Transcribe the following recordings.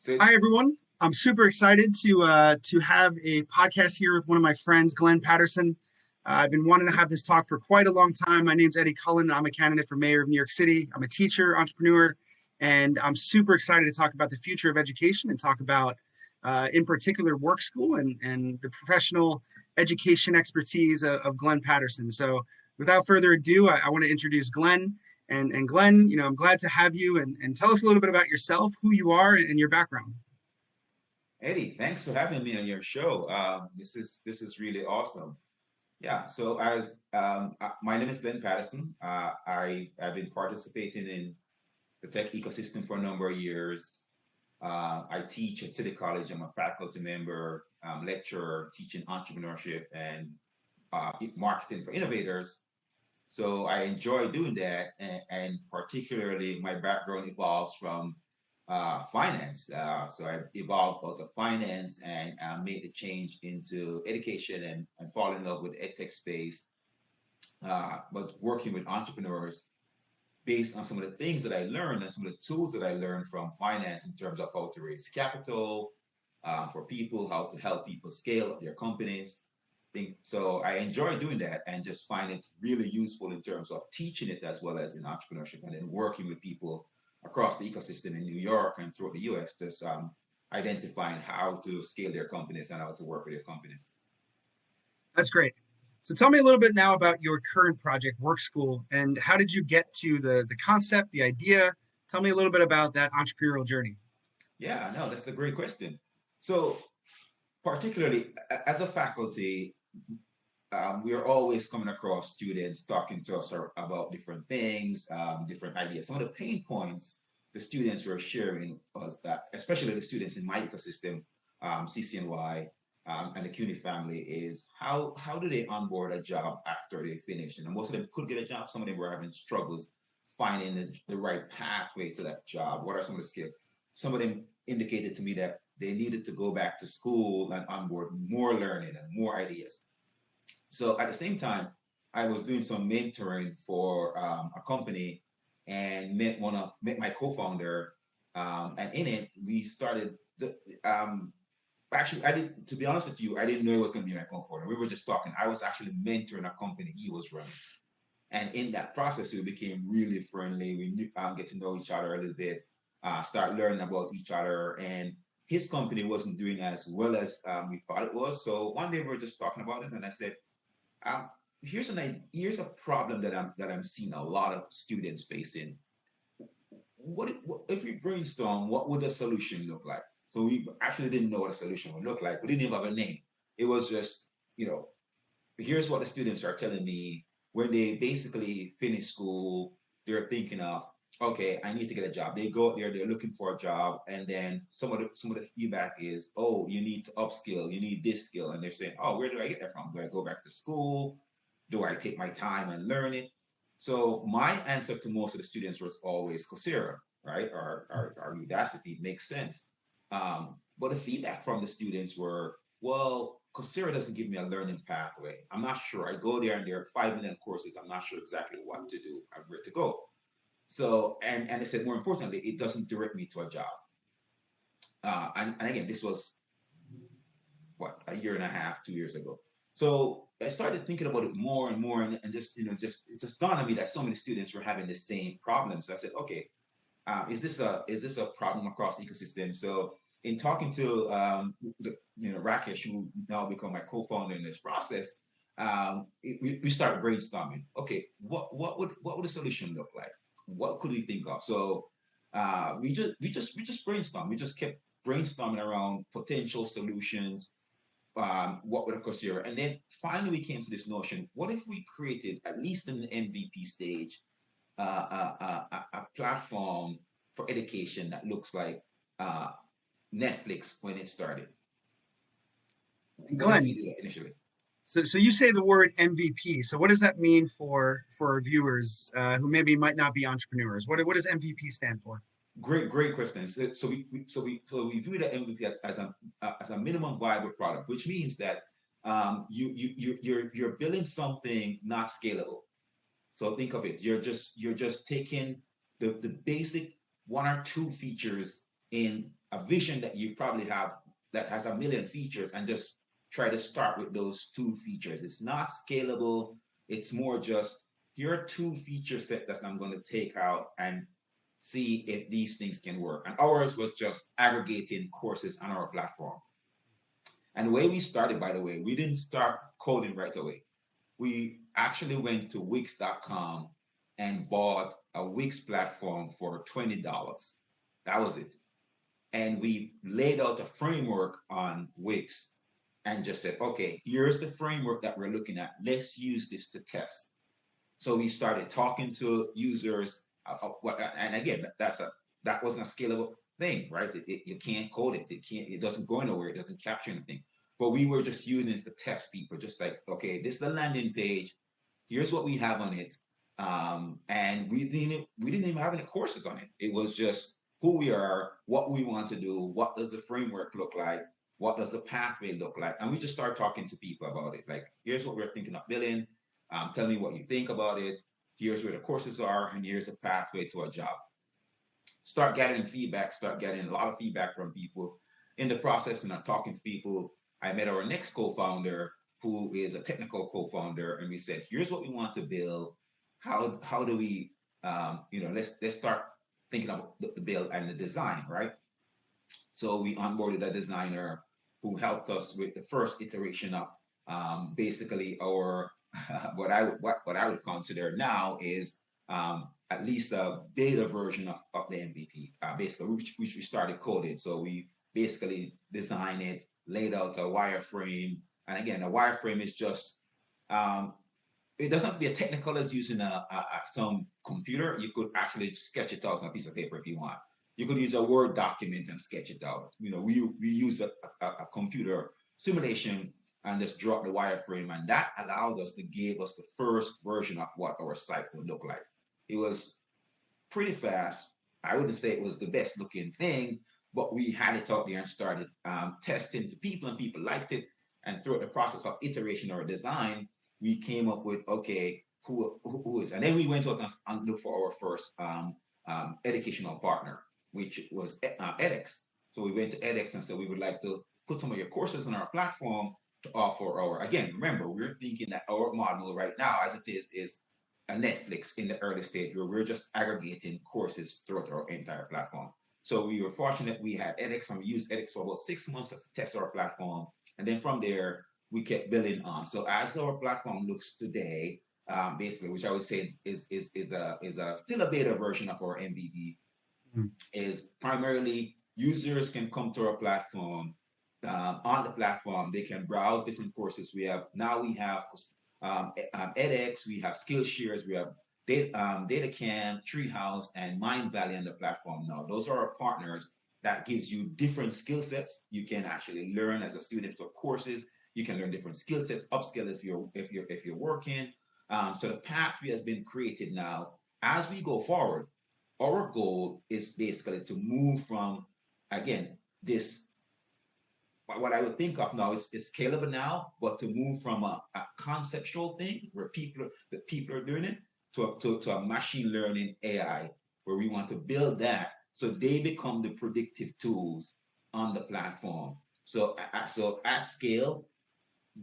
So Hi, everyone. I'm super excited to have a podcast here with one of my friends, Glen Patterson. I've been wanting to have this talk for quite a long time. My name's Cullen. I'm a candidate for mayor of New York City. I'm a teacher, entrepreneur, and I'm super excited to talk about the future of education and talk about, in particular, Workschool and the professional education expertise of Glen Patterson. So, without further ado, I want to introduce Glen. And Glen, I'm glad to have you and tell us a little bit about yourself, who you are, and your background. Eddie, thanks for having me on your show. This is really awesome. Yeah. So my name is Glen Patterson. I've been participating in the tech ecosystem for a number of years. I teach at City College. I'm a faculty member, lecturer, teaching entrepreneurship and marketing for innovators. So I enjoy doing that, and particularly my background evolves from finance. So I evolved out of finance and made the change into education and fall in love with edtech space. But working with entrepreneurs based on some of the things that I learned and some of the tools that I learned from finance in terms of how to raise capital for people, how to help people scale up their companies. So I enjoy doing that and just find it really useful in terms of teaching it as well as in entrepreneurship and then working with people across the ecosystem in New York and throughout the US, just identifying how to scale their companies and how to work with their companies. That's great. So tell me a little bit now about your current project, Work School, and how did you get to the concept, the idea? Tell me a little bit about that entrepreneurial journey. Yeah, no, that's a great question. So particularly as a faculty, we are always coming across students talking to us about different things, different ideas. Some of the pain points the students were sharing was that, especially the students in my ecosystem, CCNY, and the CUNY family, is how do they onboard a job after they finish? And most of them could get a job. Some of them were having struggles finding the right pathway to that job. What are some of the skills? Some of them indicated to me that they needed to go back to school and onboard more learning and more ideas. So at the same time, I was doing some mentoring for a company and met my co-founder, and in it we started. Actually, I did. To be honest with you, I didn't know it was going to be my co-founder. We were just talking. I was actually mentoring a company he was running, and in that process, we became really friendly. We get to know each other a little bit, start learning about each other, and his company wasn't doing as well as we thought it was. So one day we were just talking about it, and I said, um, here's a problem that I'm seeing a lot of students facing. What if we brainstorm? What would the solution look like? So we actually didn't know what a solution would look like. We didn't even have a name. It was just, here's what the students are telling me when they basically finish school. They're thinking of, okay, I need to get a job. They go out there, they're looking for a job, and then some of the feedback is, oh, you need to upskill, you need this skill, and they're saying, oh, where do I get that from? Do I go back to school? Do I take my time and learn it? So my answer to most of the students was always Coursera, right? Our Udacity makes sense. But the feedback from the students were, well, Coursera doesn't give me a learning pathway. I'm not sure. I go there and there are 5 million courses. I'm not sure exactly what to do and where to go. So, and they said, more importantly, it doesn't direct me to a job. And again, this was what, a year and a half, 2 years ago. So I started thinking about it more and more, and just it just dawned on me that so many students were having the same problems. So I said, okay, is this a problem across the ecosystem? So in talking to Rakesh, who now become my co-founder in this process, we started brainstorming. Okay, what would a solution look like? What could we think of? So we just brainstormed. We just kept brainstorming around potential solutions. What would a Coursera? And then finally we came to this notion: what if we created, at least in the MVP stage, a platform for education that looks like uh, Netflix when it started? And What if we Glen, do that initially? so you say the word MVP. So what does that mean for our viewers who maybe might not be entrepreneurs? What does MVP stand for? Great question. So we view the MVP as a minimum viable product, which means that you're building something not scalable. So think of it. You're just taking the basic one or two features in a vision that you probably have that has a million features and just try to start with those two features. It's not scalable. It's more just here are two feature set that I'm going to take out and see if these things can work. And ours was just aggregating courses on our platform. And the way we started, by the way, we didn't start coding right away. We actually went to Wix.com and bought a Wix platform for $20. That was it. And we laid out a framework on Wix and just said, okay, here's the framework that we're looking at. Let's use this to test. So we started talking to users. And again, that wasn't a scalable thing, right? You can't code it. It doesn't go anywhere. It doesn't capture anything. But we were just using it to test people, just like, okay, this is the landing page. Here's what we have on it. And we didn't even have any courses on it. It was just who we are, what we want to do, what does the framework look like, what does the pathway look like, and we just start talking to people about it. Like, here's what we're thinking of building. Tell me what you think about it. Here's where the courses are, and here's a pathway to a job. Start getting feedback. Start getting a lot of feedback from people. In the process, and I'm talking to people. I met our next co-founder, who is a technical co-founder, and we said, here's what we want to build. How do we let's start thinking about the build and the design, right? So we onboarded a designer who helped us with the first iteration of basically our what I would consider now is at least a beta version of the MVP, basically, which we started coding. So we basically designed it, laid out a wireframe, and again, a wireframe is just um, it doesn't have to be as technical as using some computer. You could actually sketch it out on a piece of paper if you want. You could use a Word document and sketch it out. We use a computer simulation and just drop the wireframe, and that allowed us to give us the first version of what our site would look like. It was pretty fast. I wouldn't say it was the best looking thing, but we had it out there and started testing to people, and people liked it. And throughout the process of iteration or design, we came up with, okay, who is, and then we went out and looked for our first educational partner, which was edX. So we went to edX and said we would like to put some of your courses on our platform to offer our. Again, remember, we're thinking that our model right now, as it is a Netflix in the early stage where we're just aggregating courses throughout our entire platform. So we were fortunate we had edX, and we used edX for about 6 months just to test our platform. And then from there, we kept building on. So as our platform looks today, basically, which I would say is a still a beta version of our MVP, is primarily users can come to our platform. On the platform, they can browse different courses. We have edX, we have Skillshares, we have DataCamp, Treehouse, and Mindvalley on the platform now. Those are our partners that gives you different skill sets. You can actually learn as a student for courses. You can learn different skill sets, upskill if you're working. So the pathway has been created now. As we go forward, our goal is basically to move from, again, this what I would think of now is scalable now, but to move from a conceptual thing where people are doing it to a machine learning AI, where we want to build that so they become the predictive tools on the platform. So at scale,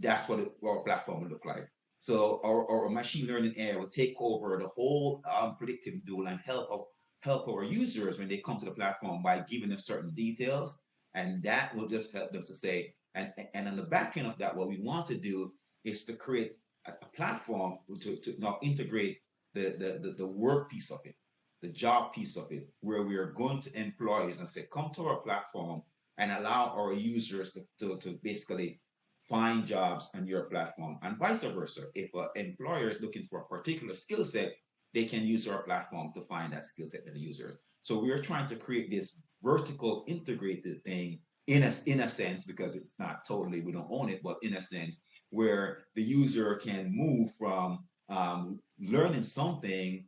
that's what our platform will look like. So our machine learning AI will take over the whole predictive tool and help our users when they come to the platform by giving them certain details, and that will just help them to say. And on the back end of that, what we want to do is to create a platform to now integrate the work piece of it, the job piece of it, where we are going to employees and say, come to our platform and allow our users to basically find jobs on your platform, and vice versa. If an employer is looking for a particular skill set, they can use our platform to find that skill set to the users. So we are trying to create this vertical integrated thing in a sense, because it's not totally, we don't own it, but in a sense where the user can move from learning something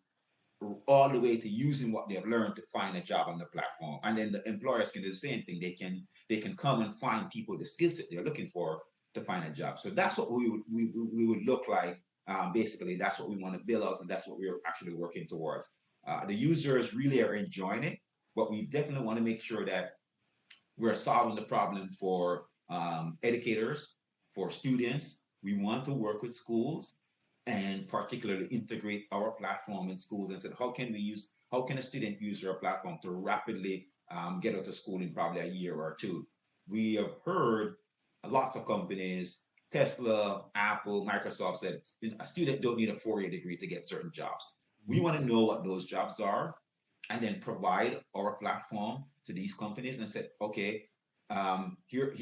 all the way to using what they've learned to find a job on the platform. And then the employers can do the same thing. They can come and find people the skill set they're looking for to find a job. So that's what we would look like. Basically, that's what we want to build out, and that's what we're actually working towards. The users really are enjoying it, but we definitely want to make sure that We're solving the problem for educators, for students. We want to work with schools and particularly integrate our platform in schools and said, how can a student use your platform to rapidly get out of school in probably a year or two? We have heard lots of companies, Tesla, Apple, Microsoft said a student don't need a 4-year degree to get certain jobs. We want to know what those jobs are and then provide our platform to these companies and said, okay, here,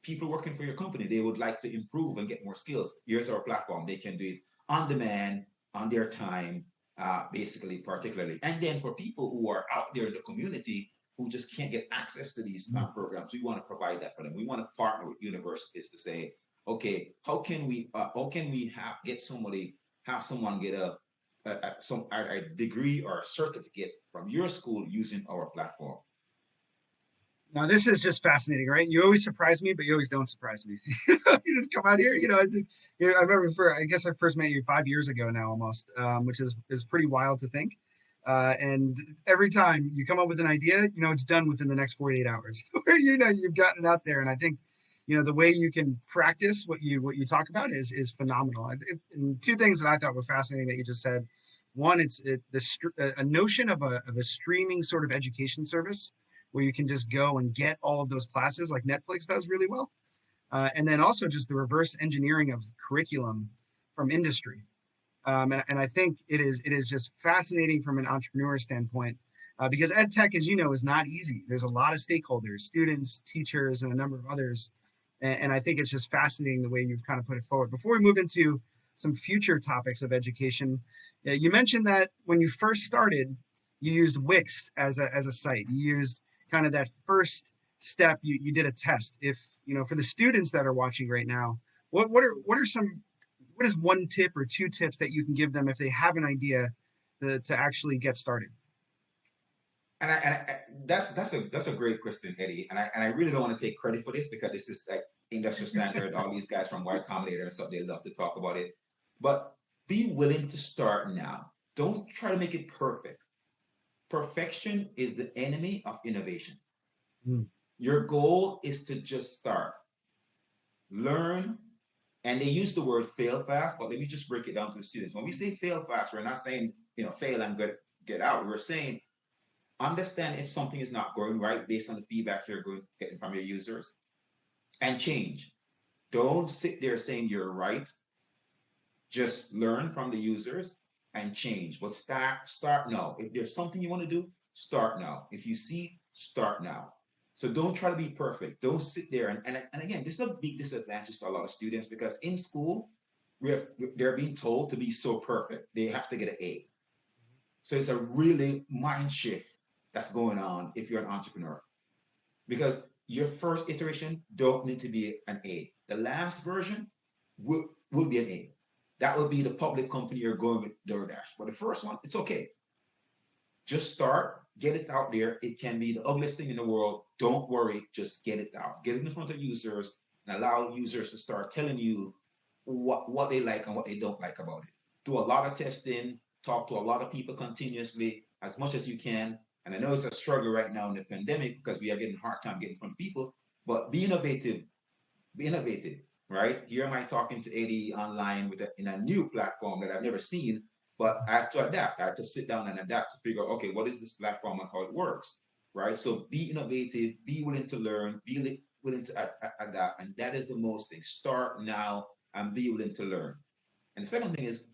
people working for your company, they would like to improve and get more skills. Here's our platform. They can do it on demand, on their time, basically, particularly. And then for people who are out there in the community who just can't get access to these programs, we want to provide that for them. We want to partner with universities to say, okay, how can we get somebody, have someone get a degree or a certificate from your school using our platform. Now, this is just fascinating, right? You always surprise me, but you always don't surprise me. You just come out here, I remember I guess I first met you 5 years ago now, almost, which is pretty wild to think. And every time you come up with an idea, it's done within the next 48 hours, where you've gotten it out there. And I think, the way you can practice what you talk about is phenomenal. And two things that I thought were fascinating that you just said. One, a notion of a streaming sort of education service where you can just go and get all of those classes like Netflix does really well. And then also just the reverse engineering of curriculum from industry. And I think it is just fascinating from an entrepreneur standpoint, because ed tech, as you know, is not easy. There's a lot of stakeholders, students, teachers, and a number of others. And I think it's just fascinating the way you've kind of put it forward. Before we move into some future topics of education, you mentioned that when you first started, you used Wix as a site. You used kind of that first step. You did a test. If for the students that are watching right now, what is one tip or two tips that you can give them if they have an idea to actually get started? That's a great question, Eddie. And I really don't want to take credit for this because this is like industry standard. All these guys from Y Combinator and stuff, they love to talk about it. But be willing to start now. Don't try to make it perfect. Perfection is the enemy of innovation. Mm. Your goal is to just start, learn, and they use the word fail fast, but let me just break it down to the students. When we say fail fast, we're not saying, fail and get out. We're saying understand if something is not going right based on the feedback you're getting from your users and change. Don't sit there saying you're right. Just learn from the users and change. But start now. If there's something you want to do, start now. If you see, start now. So don't try to be perfect. Don't sit there. And again, this is a big disadvantage to a lot of students because in school, they're being told to be so perfect. They have to get an A. So it's a really mind shift that's going on if you're an entrepreneur. Because your first iteration don't need to be an A. The last version will be an A. That will be the public company you're going with DoorDash. But the first one, it's okay. Just start, get it out there. It can be the ugliest thing in the world. Don't worry, just get it out. Get it in front of users and allow users to start telling you what they like and what they don't like about it. Do a lot of testing, talk to a lot of people continuously as much as you can. And I know it's a struggle right now in the pandemic because we are getting a hard time getting in front of people, but be innovative, right? Here am I talking to Eddie online in a new platform that I've never seen, but I have to adapt. I have to sit down and adapt to figure out, okay, what is this platform and how it works, right? So be innovative, be willing to learn, be willing to adapt, and that is the most thing. Start now and be willing to learn. And the second thing is,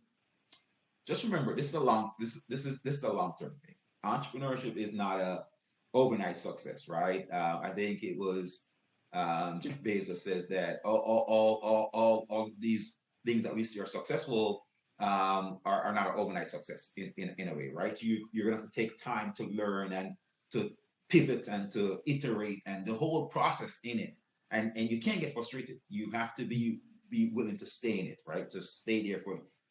just remember, this is a long term thing. Entrepreneurship is not a overnight success, right? I think it was Jeff Bezos says that all these things that we see are successful are not an overnight success in a way, right? You're gonna have to take time to learn and to pivot and to iterate and the whole process in it. And you can't get frustrated. You have to be willing to stay in it, right? To stay there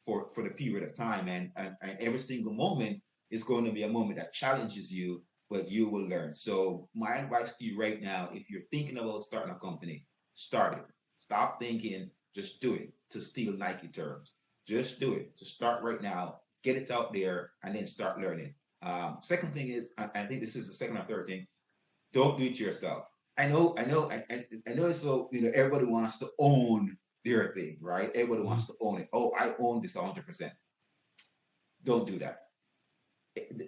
for the period of time. And every single moment is going to be a moment that challenges you, but you will learn. So my advice to you right now, if you're thinking about starting a company, start it. Stop thinking, just do it, to steal Nike terms. Just do it. Just start right now, get it out there, and then start learning. Second thing is, I think this is the second or third thing, Don't do it yourself. I know. So everybody wants to own their thing, right? Everybody Mhm. wants to own it. Oh, I own this 100%. Don't do that.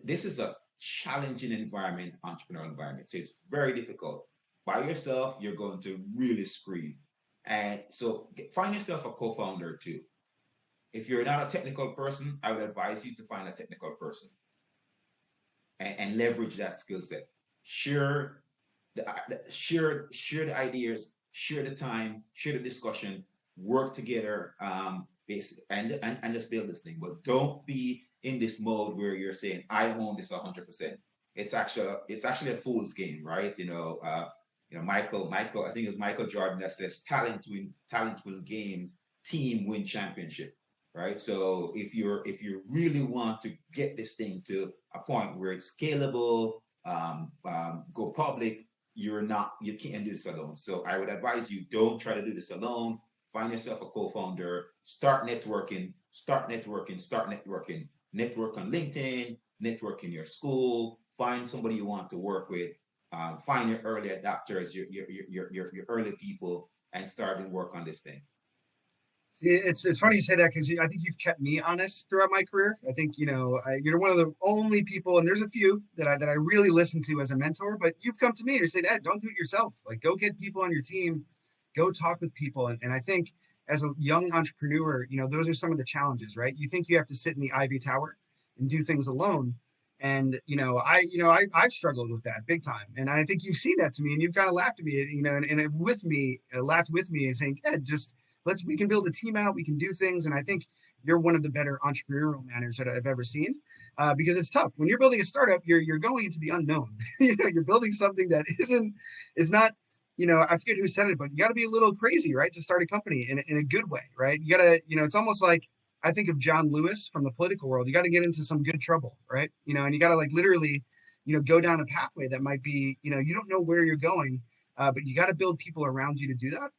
This is a challenging environment, entrepreneurial environment. So it's very difficult. By yourself, you're going to really scream. And so find yourself a co-founder too. If you're not a technical person, I would advise you to find a technical person and leverage that skill set. Share share the ideas, share the time, share the discussion, work together, and just build this thing. But don't be in this mode where you're saying I own this 100%. It's actually a fool's game, right? Michael, I think it was Michael Jordan that says talent win games, team win championship, right? So if you really want to get this thing to a point where it's scalable, go public, you can't do this alone. So I would advise you, don't try to do this alone. Find yourself a co-founder, start networking, network on LinkedIn, network in your school, find somebody you want to work with, find your early adopters, your early people, and start and work on this thing. See, it's funny you say that because I think you've kept me honest throughout my career. I think you're one of the only people, and there's a few that I really listen to as a mentor. But you've come to me and you said, "Ed, don't do it yourself. Like, go get people on your team, go talk with people." And I think as a young entrepreneur, those are some of the challenges, right? You think you have to sit in the ivy tower and do things alone, and I've struggled with that big time. And I think you've seen that to me, and you've kind of laughed at me, and with me, laughed with me, and saying, "Ed, just." We can build a team out, we can do things. And I think you're one of the better entrepreneurial managers that I've ever seen, because it's tough when you're building a startup. You're going into the unknown. You're building something that isn't, it's not, I forget who said it, but you got to be a little crazy, right, to start a company in a good way, right? You got to, it's almost like I think of John Lewis from the political world. You got to get into some good trouble, right? And you got to, like, literally, go down a pathway that might be, you don't know where you're going, but you got to build people around you to do that.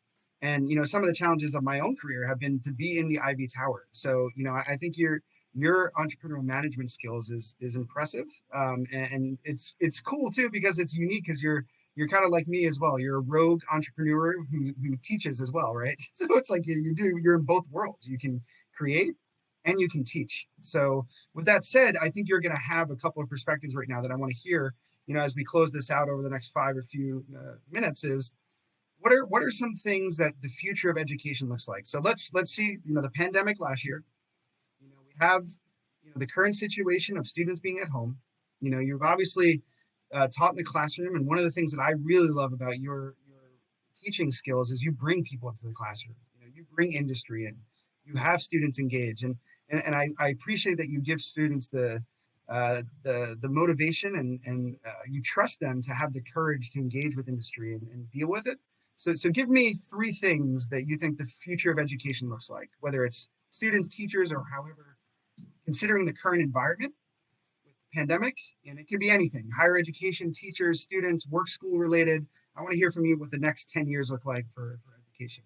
And some of the challenges of my own career have been to be in the ivy tower. So I think your entrepreneurial management skills is impressive, and it's cool too because it's unique because you're kind of like me as well. You're a rogue entrepreneur who teaches as well, right? So it's like you're in both worlds. You can create and you can teach. So with that said, I think you're going to have a couple of perspectives right now that I want to hear. As we close this out over the next five or few minutes, is what are some things that the future of education looks like? So let's see, the pandemic last year. We have the current situation of students being at home. You've obviously taught in the classroom, and one of the things that I really love about your teaching skills is you bring people into the classroom. You bring industry in. You have students engage, and I appreciate that you give students the motivation, and you trust them to have the courage to engage with industry and deal with it. So give me three things that you think the future of education looks like, whether it's students, teachers, or however, considering the current environment with the pandemic, and it could be anything: higher education, teachers, students, work school related. I want to hear from you what the next 10 years look like for education.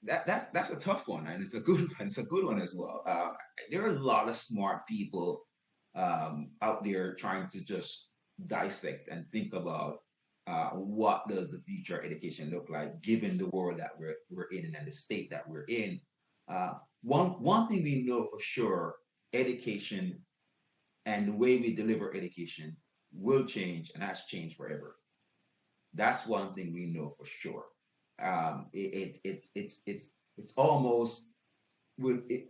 That's a tough one, and it's a good one as well. There are a lot of smart people out there trying to just dissect and think about what does the future education look like given the world that we're in and the state that we're in. One thing we know for sure: education and the way we deliver education will change and has changed forever. That's one thing we know for sure. It's almost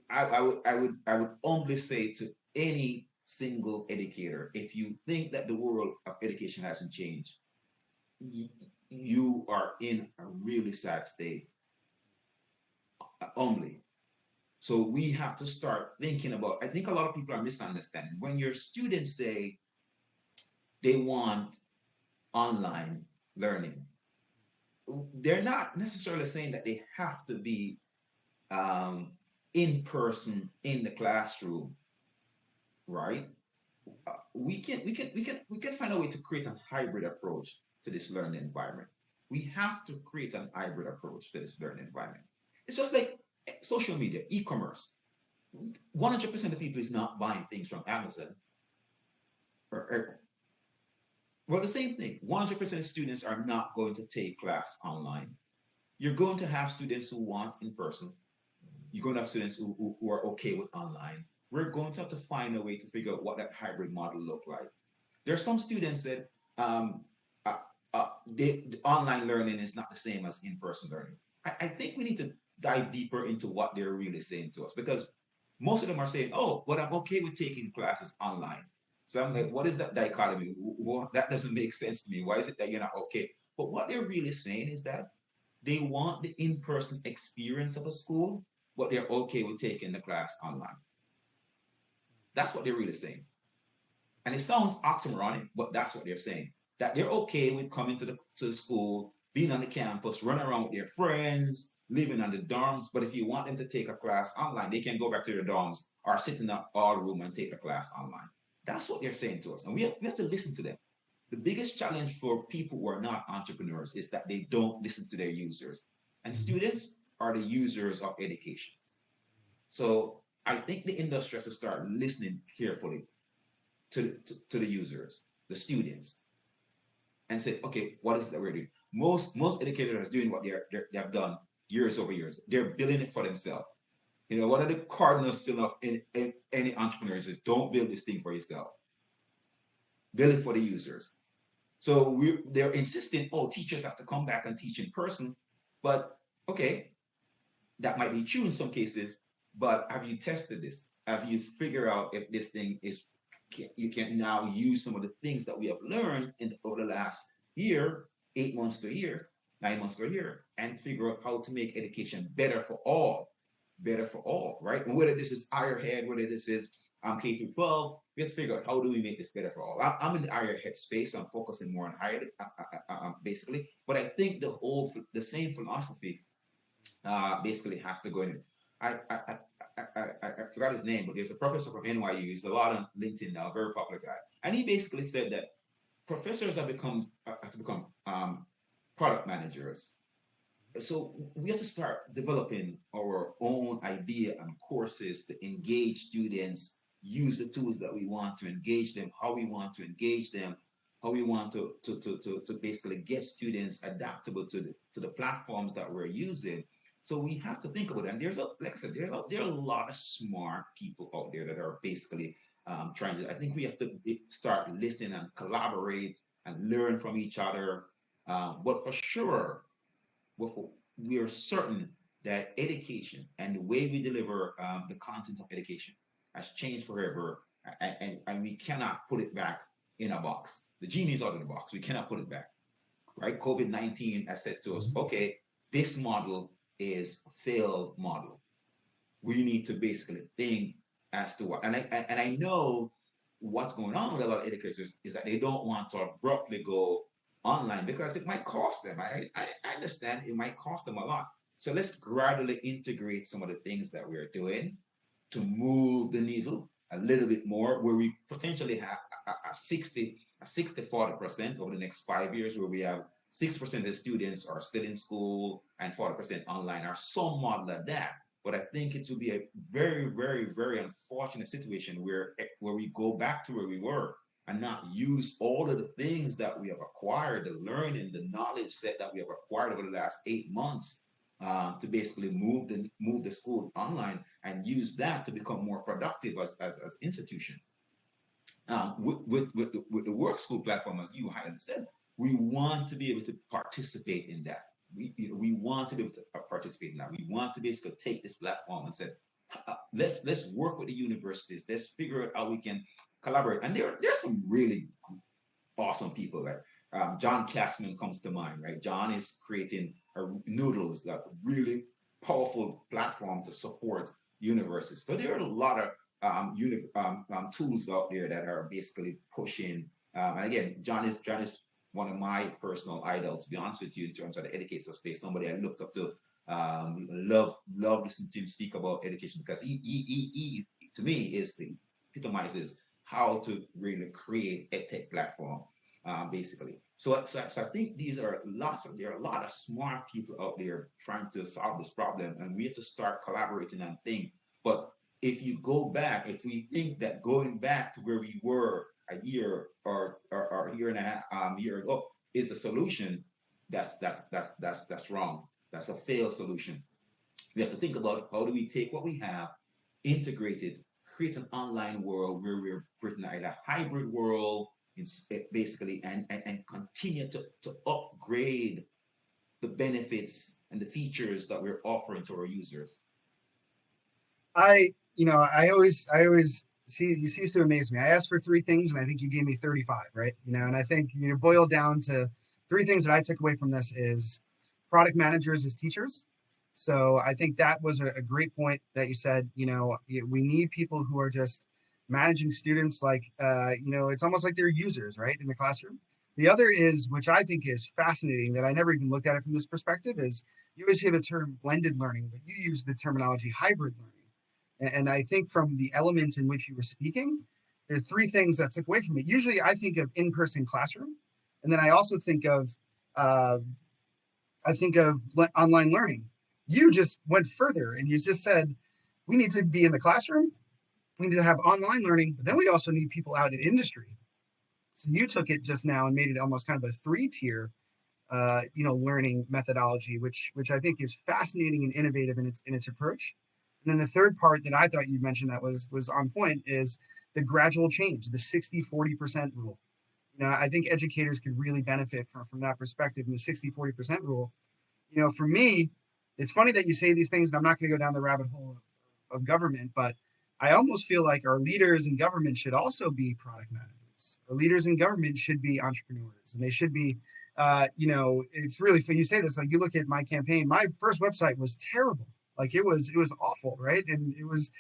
I would humbly say to any single educator, if you think that the world of education hasn't changed, you are in a really sad state. Humbly. So we have to start thinking about. I think a lot of people are misunderstanding when your students say they want online learning. They're not necessarily saying that they have to be um, in person in the classroom, right? We can find a way to create a hybrid approach to this learning environment. We have to create an hybrid approach to this learning environment. It's just like social media, e-commerce. 100% of people is not buying things from Amazon, or Well, the same thing. 100% of students are not going to take class online. You're going to have students who want in person. You're going to have students who are okay with online. We're going to have to find a way to figure out what that hybrid model look like. There are some students that um, uh, the online learning is not the same as in-person learning. I think we need to dive deeper into what they're really saying to us because most of them are saying, "Oh, but I'm okay with taking classes online." So I'm like, "What is that dichotomy? Well, that doesn't make sense to me. Why is it that you're not okay?" But what they're really saying is that they want the in-person experience of a school, but they're okay with taking the class online. That's what they're really saying. And it sounds oxymoronic, but that's what they're saying. That they're okay with coming to the school, being on the campus, running around with their friends, living on the dorms. But if you want them to take a class online, they can go back to their dorms or sit in the all room and take the class online. That's what they're saying to us. And we have to listen to them. The biggest challenge for people who are not entrepreneurs is that they don't listen to their users. And students are the users of education. So I think the industry has to start listening carefully to the users, the students, and say, okay, what is it that we're doing? Most educators are doing what they have done years over years. They're building it for themselves. You know, one of the cardinal sin of any entrepreneurs is don't build this thing for yourself. Build it for the users. So they're insisting, oh, teachers have to come back and teach in person. But okay, that might be true in some cases, but have you tested this? Have you figured out if this thing is, you can now use some of the things that we have learned over the last year, 8 months to a year, 9 months to a year, and figure out how to make education better for all, right? And whether this is higher head, whether this is K through 12, we have to figure out how do we make this better for all. I'm in the higher head space, so I'm focusing more on higher, basically. But I think the same philosophy basically has to go in. I forgot his name, but there's a professor from NYU. He's a lot on LinkedIn now, very popular guy, and he basically said that professors have to become product managers. So we have to start developing our own idea and courses to engage students, use the tools that we want to engage them, how we want to engage them, how we want to basically get students adaptable to the platforms that we're using. So we have to think about it. And like I said, there are a lot of smart people out there that are basically trying to. I think we have to start listening and collaborate and learn from each other. But for sure, we are certain that education and the way we deliver the content of education has changed forever, and we cannot put it back in a box. The genie is out of the box. We cannot put it back. Right? COVID-19 has said to us, okay, this model is a failed model. We need to basically think as to what, and I know what's going on with a lot of educators is that they don't want to abruptly go online because it might cost them. I understand it might cost them a lot. So let's gradually integrate some of the things that we're doing to move the needle a little bit more, where we potentially have a 40% over the next 5 years, where we have 6% of the students are still in school and 40% online, or some model of that. But I think it will be a very, very, very unfortunate situation where we go back to where we were and not use all of the things that we have acquired, the learning, the knowledge set that we have acquired over the last 8 months, to basically move the school online and use that to become more productive as institution. With the Workschool platform, as you highly said, we want to be able to participate in that. We want to be able to participate in that. We want to basically take this platform and say, let's work with the universities. Let's figure out how we can collaborate. And there's some really awesome people. Like John Castman comes to mind, right? John is creating Noodles, that really powerful platform to support universities. So there are a lot of tools out there that are basically pushing. And again, John is one of my personal idols, to be honest with you, in terms of the educational space. Somebody I looked up to, love listening to him speak about education, because he to me is the epitomizes how to really create a tech platform, basically. So I think there are a lot of smart people out there trying to solve this problem, and we have to start collaborating and think. But if we think that going back to where we were a year or a year and a half year ago is a solution, that's wrong. That's a failed solution. We have to think about how do we take what we have, integrate it, create an online world where we're creating either hybrid world, basically, and continue to upgrade the benefits and the features that we're offering to our users. I always see you cease to amaze me. I asked for three things, and I think you gave me 35, right? And I think boiled down to three things that I took away from this is product managers as teachers. So I think that was a great point that you said. We need people who are just managing students like it's almost like they're users, right, in the classroom. The other is, which I think is fascinating, that I never even looked at it from this perspective, is you always hear the term blended learning, but you use the terminology hybrid learning. And I think from the elements in which you were speaking, there are three things that took away from it. Usually, I think of in-person classroom, and then I also uh, think of online learning. You just went further, and you just said we need to be in the classroom, we need to have online learning, but then we also need people out in industry. So you took it just now and made it almost kind of a three-tier, learning methodology, which I think is fascinating and innovative in its approach. And then the third part that I thought you mentioned that was on point is the gradual change, the 60-40% rule. I think educators could really benefit from that perspective. And the 60-40% rule, for me, it's funny that you say these things, and I'm not going to go down the rabbit hole of government, but I almost feel like our leaders in government should also be product managers. Our leaders in government should be entrepreneurs, and they should be, it's really funny you say this. Like you look at my campaign, my first website was terrible. Like it was awful, right? And it was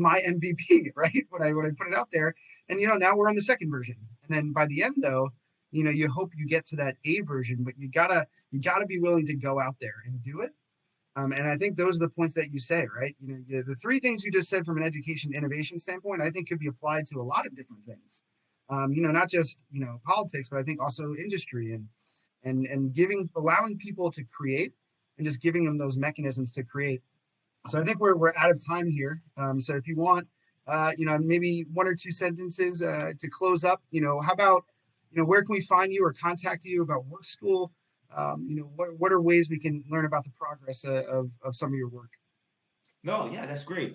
my MVP, right? When I put it out there, and now we're on the second version. And then by the end, though, you hope you get to that A version, but you gotta be willing to go out there and do it. And I think those are the points that you say, right? The three things you just said from an education innovation standpoint, I think could be applied to a lot of different things. Not just politics, but I think also industry and allowing people to create and just giving them those mechanisms to create. So I think we're out of time here. So if you want, maybe one or two sentences to close up. How about, where can we find you or contact you about Workschool? What are ways we can learn about the progress of some of your work? No, yeah, that's great.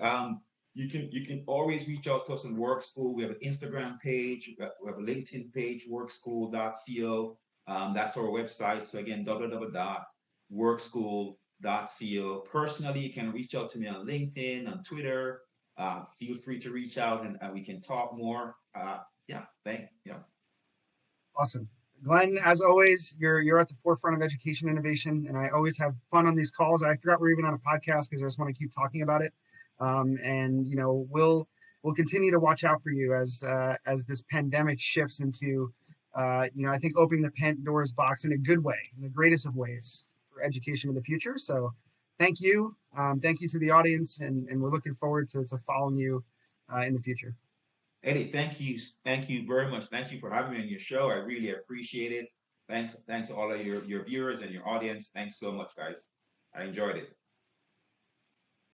You can always reach out to us in Work School. We have an Instagram page, we have a LinkedIn page, workschool.co. That's our website. So again, www.workschool.co. Personally, you can reach out to me on LinkedIn, on Twitter. Feel free to reach out and we can talk more. Yeah. Awesome. Glenn, as always, you're at the forefront of education innovation, and I always have fun on these calls. I forgot we're even on a podcast because I just want to keep talking about it. And we'll continue to watch out for you as this pandemic shifts into I think opening the Pandora's box in a good way, in the greatest of ways for education in the future. So thank you. Thank you to the audience, and we're looking forward to following you in the future. Eddie, thank you. Thank you very much. Thank you for having me on your show. I really appreciate it. Thanks to all of your viewers and your audience. Thanks so much, guys. I enjoyed it.